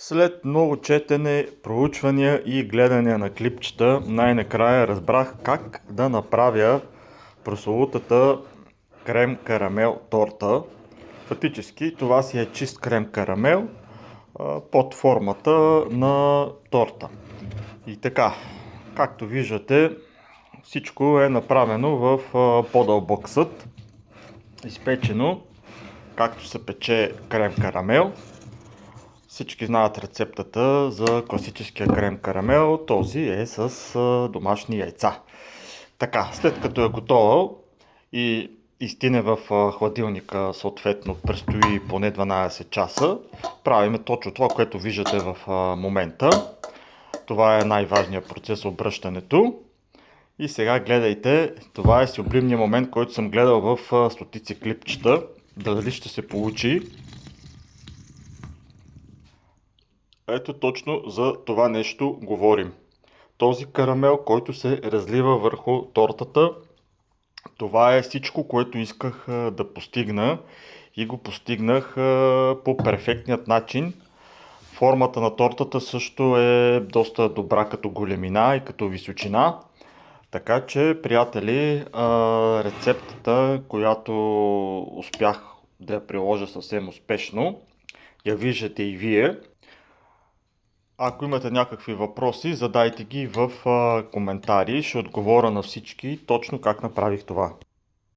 След много четене, проучвания и гледане на клипчета, най-накрая разбрах как да направя прословутата крем карамел торта. Фактически това си е чист крем карамел под формата на торта. И така, както виждате, всичко е направено в по-дълбок съд, изпечено, както се пече крем карамел. Всички знаят рецептата за класическия крем карамел, този е с домашни яйца. Така, след като е готово и изтине в хладилника, съответно предстои поне 12 часа, правим точно това, което виждате в момента. Това е най-важният процес, обръщането. И сега гледайте, това е сюблимният момент, който съм гледал в стотици клипчета. Дали ще се получи. Ето точно за това нещо говорим. Този карамел, който се разлива върху тортата, това е всичко, което исках да постигна и го постигнах по перфектният начин. Формата на тортата също е доста добра като големина и като височина. Така че, приятели, рецептата, която успях да я приложа съвсем успешно, я виждате и вие. Ако имате някакви въпроси, задайте ги в коментари, ще отговоря на всички точно как направих това.